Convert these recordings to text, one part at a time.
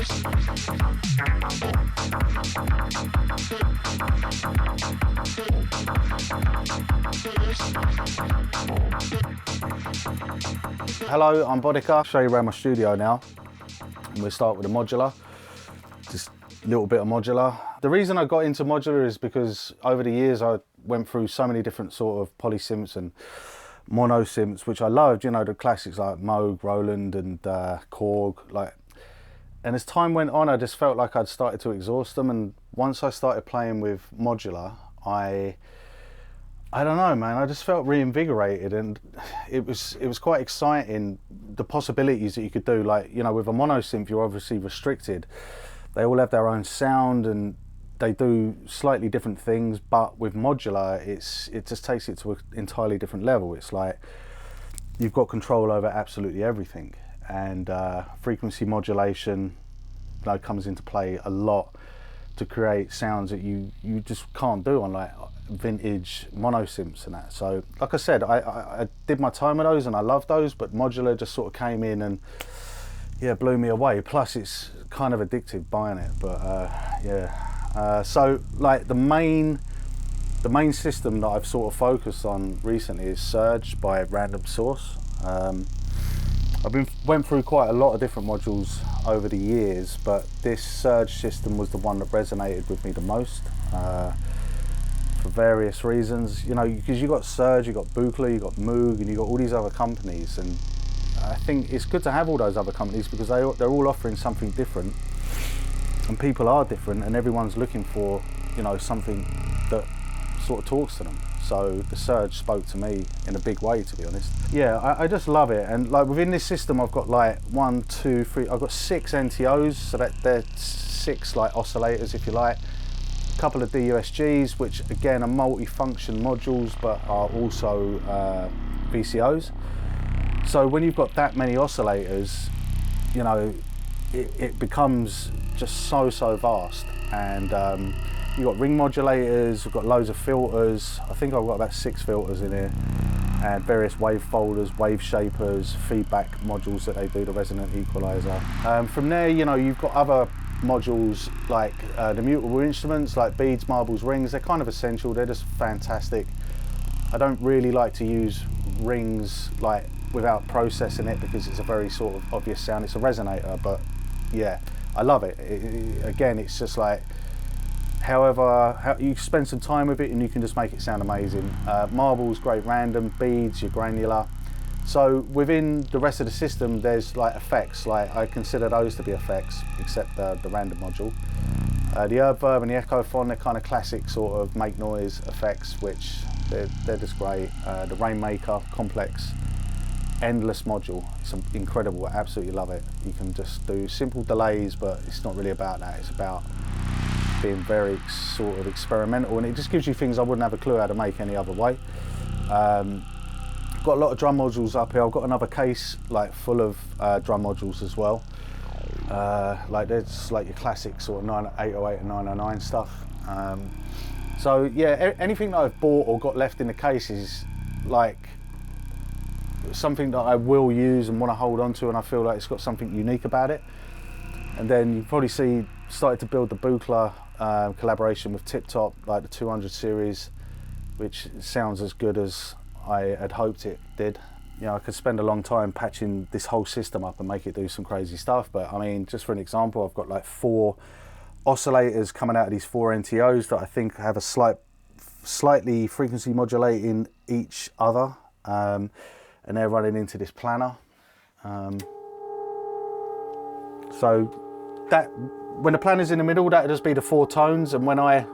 Hello, I'm Boddika. I'll show you around my studio now. And we'll start with a modular, just a little bit of modular. The reason I got into modular is because over the years I went through so many different sort of polysynths and mono synths, which I loved, you know, the classics like Moog, Roland and Korg, and as time went on, I just felt like I'd started to exhaust them. And once I started playing with modular, I don't know, man, I just felt reinvigorated, and it was quite exciting, the possibilities that you could do. Like, you know, with a mono synth, you're obviously restricted. They all have their own sound and they do slightly different things, but with modular, it just takes it to an entirely different level. It's like you've got control over absolutely everything, and frequency modulation, you know, comes into play a lot to create sounds that you just can't do on like vintage mono synths and that. So like I said, I did my time with those and I love those, but modular just sort of came in and yeah, blew me away. Plus it's kind of addictive buying it, but yeah. So like the main system that I've sort of focused on recently is Surge by Random Source. Went through quite a lot of different modules over the years, but this Surge system was the one that resonated with me the most, for various reasons. You know, because you got Surge, you got Boodika, you got Moog, and you got all these other companies, and I think it's good to have all those other companies because they're all offering something different, and people are different, and everyone's looking for, you know, something that sort of talks to them. So the Surge spoke to me in a big way, to be honest. Yeah, I just love it. And like within this system, I've got like 1, 2, 3, I've got 6 NTOs, so that they're 6 like oscillators, if you like. A couple of DUSGs, which again are multi-function modules, but are also VCOs. So when you've got that many oscillators, you know, it becomes just so vast. And you've got ring modulators, we've got loads of filters. I think I've got about 6 filters in here, and various wave folders, wave shapers, feedback modules that they do, the resonant equalizer. From there, you know, you've got other modules like the mutable instruments like beads, marbles, rings. They're kind of essential, they're just fantastic. I don't really like to use rings like without processing it because it's a very sort of obvious sound. It's a resonator, but yeah, I love it. Again, it's just like, however, you spend some time with it and you can just make it sound amazing. Marbles, great random, beads, your granular. So within the rest of the system, there's like effects, like I consider those to be effects, except the random module. The Herb Verb and the Echophon, they're kind of classic sort of make noise effects, which they're just great. The Rainmaker, complex, endless module. It's incredible, I absolutely love it. You can just do simple delays, but it's not really about that. It's about being very sort of experimental, and it just gives you things I wouldn't have a clue how to make any other way. Got a lot of drum modules up here. I've got another case like full of drum modules as well. Like there's like your classic sort of 808 and 909 stuff. So yeah, anything that I've bought or got left in the case is like something that I will use and want to hold on to, and I feel like it's got something unique about it. And then you probably see started to build the Boodika collaboration with Tip Top, like the 200 series, which sounds as good as I had hoped it did. You know, I could spend a long time patching this whole system up and make it do some crazy stuff, but I mean, just for an example, I've got like 4 oscillators coming out of these 4 NTOs that I think have a slightly frequency modulating each other, and they're running into this planner. So that, when the planner's in the middle, that'll just be the 4 tones, and when I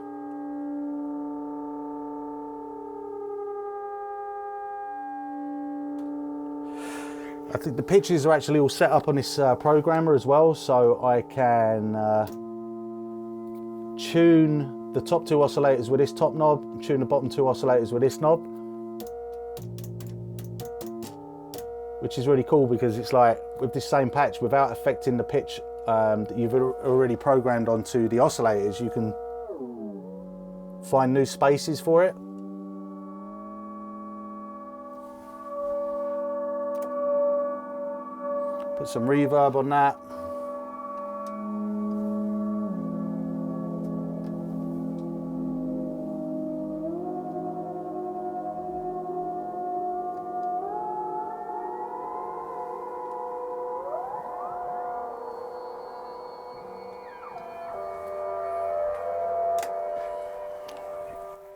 think the pitches are actually all set up on this programmer as well, so I can tune the top 2 oscillators with this top knob, tune the bottom 2 oscillators with this knob, which is really cool because it's like with this same patch, without affecting the pitch that you've already programmed onto the oscillators, you can find new spaces for it. Put some reverb on that.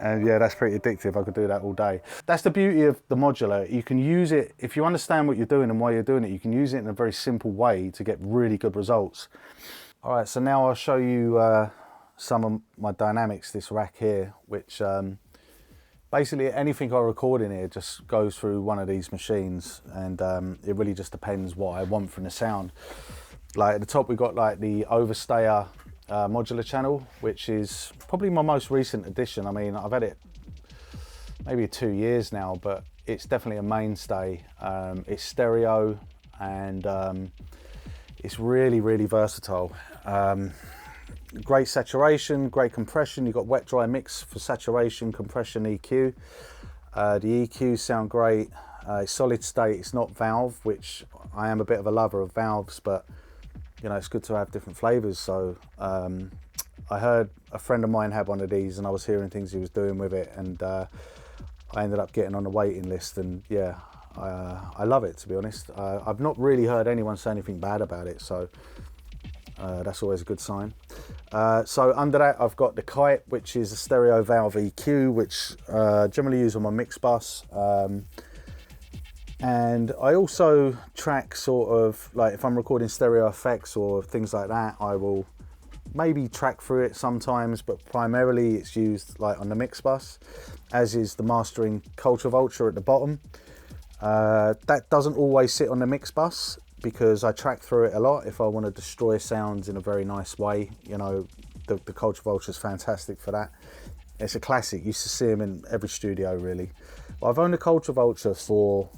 And yeah, that's pretty addictive. I could do that all day. That's the beauty of the modular. You can use it, if you understand what you're doing and why you're doing it, you can use it in a very simple way to get really good results. All right, so now I'll show you some of my dynamics, this rack here, which basically anything I record in here just goes through one of these machines, and it really just depends what I want from the sound. Like at the top we've got like the Overstayer modular channel, which is probably my most recent addition. I mean, I've had it maybe 2 years now, but it's definitely a mainstay. It's stereo, and it's really, really versatile. Great saturation, great compression. You've got wet dry mix for saturation, compression, EQ. The EQs sound great. It's solid state, it's not valve, which I am a bit of a lover of valves, but you know, it's good to have different flavors. So I heard a friend of mine had one of these, and I was hearing things he was doing with it, and I ended up getting on the waiting list, and yeah, I love it, to be honest. I've not really heard anyone say anything bad about it, so that's always a good sign. So under that I've got the Kite, which is a stereo valve EQ, which generally use on my mix bus. And I also track sort of like if I'm recording stereo effects or things like that, I will maybe track through it sometimes, but primarily it's used like on the mix bus, as is the mastering Culture Vulture at the bottom. That doesn't always sit on the mix bus because I track through it a lot if I want to destroy sounds in a very nice way. You know, the Culture Vulture is fantastic for that. It's a classic, you used to see them in every studio really. But I've owned the Culture Vulture for,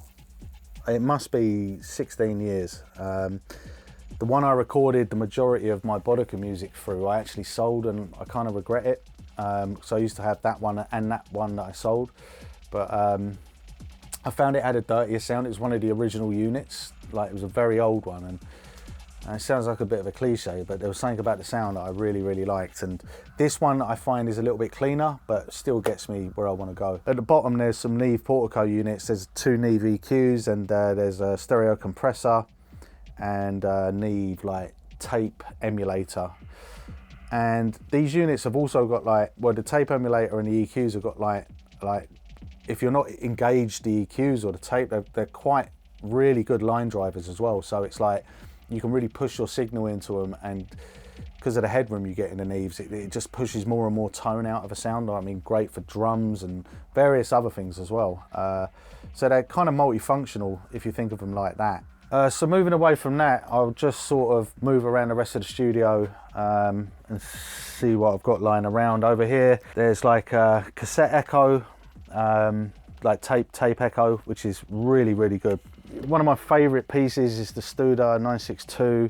it must be 16 years. The one I recorded the majority of my Boddika music through, I actually sold, and I kind of regret it. So I used to have that one and that one that I sold. But I found it had a dirtier sound. It was one of the original units. Like, it was a very old one, and it sounds like a bit of a cliche, but there was something about the sound that I really, really liked. And this one I find is a little bit cleaner, but still gets me where I want to go. At the bottom there's some Neve Portico units. There's 2 Neve EQs, and there's a stereo compressor and Neve like tape emulator. And these units have also got like, well, the tape emulator and the EQs have got like if you're not engaged the EQs or the tape, they're quite really good line drivers as well. So it's like you can really push your signal into them, and because of the headroom you get in the Neves, it just pushes more and more tone out of a sound. I mean, great for drums and various other things as well. So they're kind of multifunctional if you think of them like that. So moving away from that, I'll just sort of move around the rest of the studio and see what I've got lying around. Over here there's like a cassette echo, like tape echo, which is really, really good. One of my favorite pieces is the Studer 962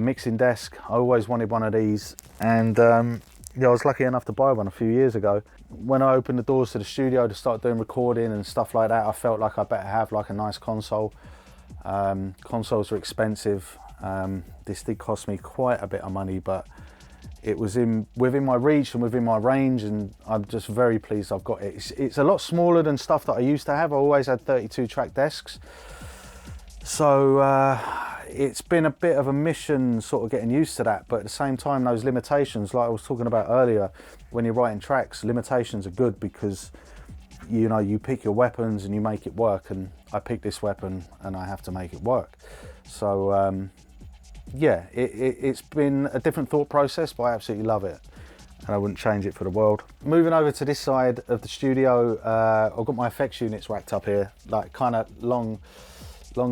mixing desk. I always wanted one of these, and yeah, I was lucky enough to buy one a few years ago. When I opened the doors to the studio to start doing recording and stuff like that, I felt like I better have like a nice console. Consoles are expensive. This did cost me quite a bit of money, but it was within my reach and within my range, and I'm just very pleased I've got it. It's a lot smaller than stuff that I used to have. I always had 32 track desks, so it's been a bit of a mission sort of getting used to that, but at the same time those limitations, like I was talking about earlier, when you're writing tracks, limitations are good because you know, you pick your weapons and you make it work, and I picked this weapon and I have to make it work. So yeah, it's been a different thought process, but I absolutely love it, and I wouldn't change it for the world. Moving over to this side of the studio, I've got my effects units racked up here, like kind of long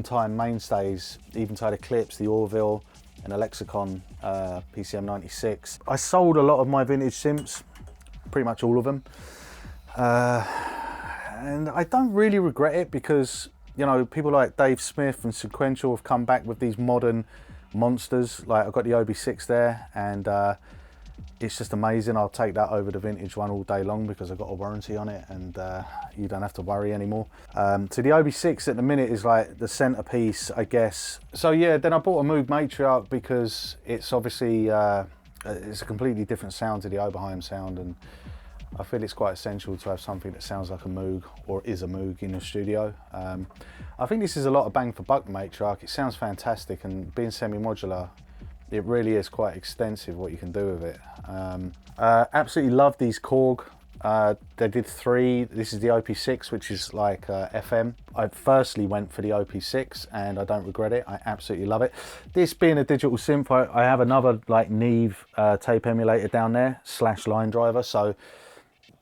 time mainstays, Eventide Eclipse, the Orville, and a Lexicon PCM 96. I sold a lot of my vintage synths, pretty much all of them, and I don't really regret it because, you know, people like Dave Smith and Sequential have come back with these modern monsters. Like, I've got the OB6 there, and it's just amazing. I'll take that over the vintage one all day long because I've got a warranty on it, and you don't have to worry anymore. So the OB6 at the minute is like the centerpiece, I guess. So yeah, then I bought a Moog Matriarch because it's obviously it's a completely different sound to the Oberheim sound, and I feel it's quite essential to have something that sounds like a Moog, or is a Moog, in the studio. I think this is a lot of bang for buck Matriarch. It sounds fantastic, and being semi-modular, it really is quite extensive what you can do with it. Absolutely love these Korg They did 3. This is the OP6, which is like FM. I firstly went for the OP6 and I don't regret it. I absolutely love it. This being a digital synth, I have another like Neve tape emulator down there / line driver. So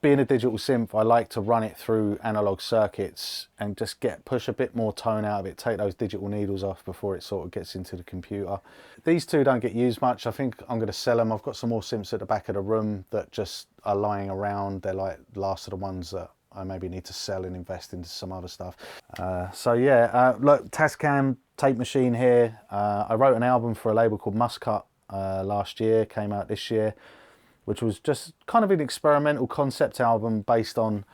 being a digital synth, I like to run it through analog circuits and just push a bit more tone out of it, take those digital needles off before it sort of gets into the computer. These two don't get used much. I think I'm going to sell them. I've got some more synths at the back of the room that just are lying around. They're like the last of the ones that I maybe need to sell and invest into some other stuff. So yeah, look, Tascam tape machine here. I wrote an album for a label called Muscut last year, came out this year, which was just kind of an experimental concept album based on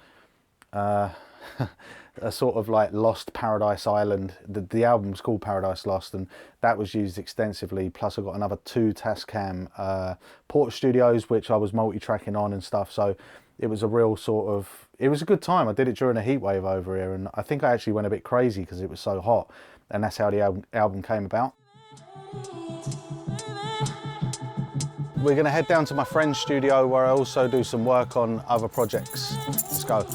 a sort of like Lost Paradise Island. The album's called Paradise Lost, and that was used extensively. Plus I got another 2 Tascam Porta Studios, which I was multi-tracking on and stuff. So it was a real sort of, it was a good time. I did it during a heat wave over here, and I think I actually went a bit crazy because it was so hot, and that's how the album came about. We're going to head down to my friend's studio where I also do some work on other projects. Let's go.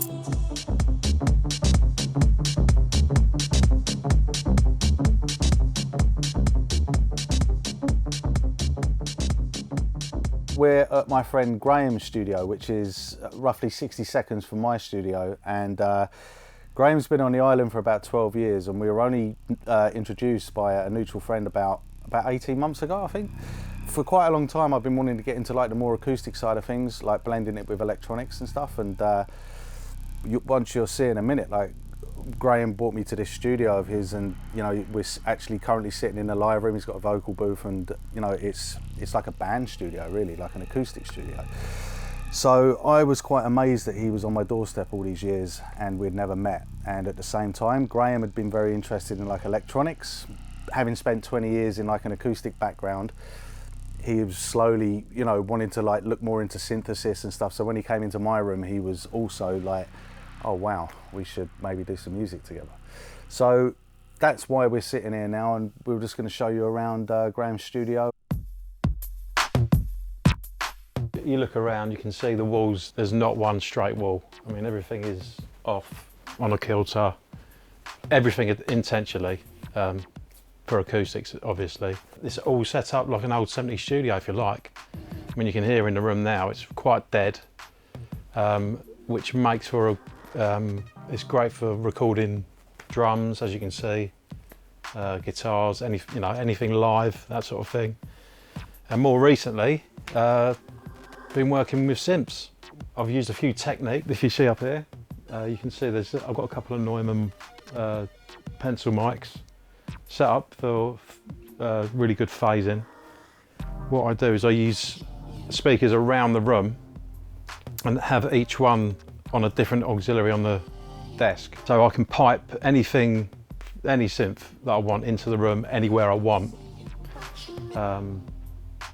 We're at my friend Graham's studio, which is roughly 60 seconds from my studio, and Graham's been on the island for about 12 years, and we were only introduced by a mutual friend about 18 months ago, I think. For quite a long time I've been wanting to get into like the more acoustic side of things, like blending it with electronics and stuff, and once you'll see in a minute, like Graham brought me to this studio of his, and you know, we're actually currently sitting in the live room. He's got a vocal booth, and you know, it's like a band studio, really, like an acoustic studio. So I was quite amazed that he was on my doorstep all these years and we'd never met. And at the same time, Graham had been very interested in like electronics. Having spent 20 years in like an acoustic background, he was slowly, you know, wanting to like look more into synthesis and stuff. So when he came into my room, he was also like, oh wow, we should maybe do some music together. So that's why we're sitting here now, and we were just going to show you around Graham's studio. You look around, you can see the walls, there's not one straight wall. I mean, everything is off on a kilter, everything intentionally. For acoustics, obviously. It's all set up like an old 70s studio, if you like. I mean, you can hear in the room now, it's quite dead, which makes for it's great for recording drums, as you can see, guitars, anything live, that sort of thing. And more recently, been working with synths. I've used a few techniques. If you see up here, you can see I've got a couple of Neumann pencil mics set up for really good phasing. What I do is I use speakers around the room and have each one on a different auxiliary on the desk. So I can pipe any synth that I want into the room anywhere I want.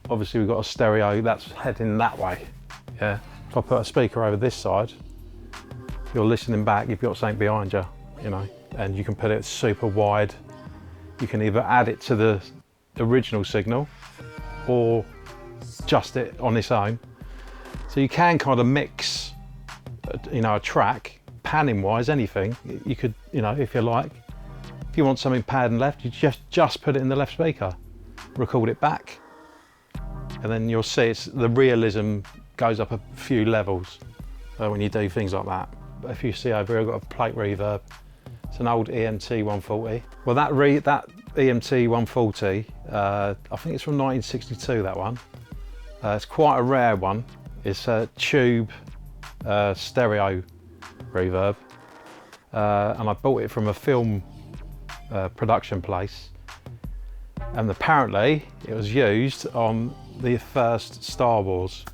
Obviously we've got a stereo that's heading that way. Yeah. If I put a speaker over this side, if you're listening back, you've got something behind you, you know, and you can put it super wide. You can either add it to the original signal or just it on its own. So you can kind of mix, you know, a track, panning wise, anything. You could, you know, if you like, if you want something pad and left, you just put it in the left speaker, record it back, and then you'll see the realism goes up a few levels when you do things like that. But if you see over here, I've got a plate reverb. It's an old EMT 140. Well, that EMT 140, I think it's from 1962, that one. It's quite a rare one. It's a tube stereo reverb. And I bought it from a film production place. And apparently it was used on the first Star Wars.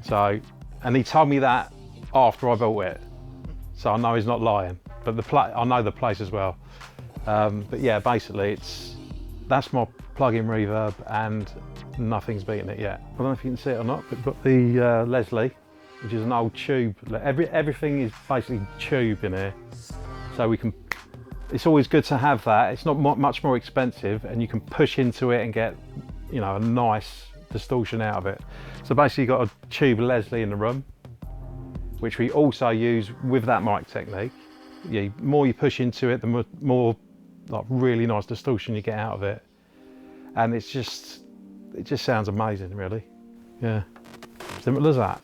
So, and he told me that after I bought it. So I know he's not lying, but I know the place as well. But yeah, basically that's my plug-in reverb and nothing's beaten it yet. I don't know if you can see it or not, but we've got the Leslie, which is an old tube. Everything is basically tube in here. So it's always good to have that. It's not much more expensive, and you can push into it and get, you know, a nice distortion out of it. So basically you've got a tube Leslie in the room, which we also use with that mic technique. The more you push into it, the more like really nice distortion you get out of it. And it just sounds amazing, really. Yeah, simple as that.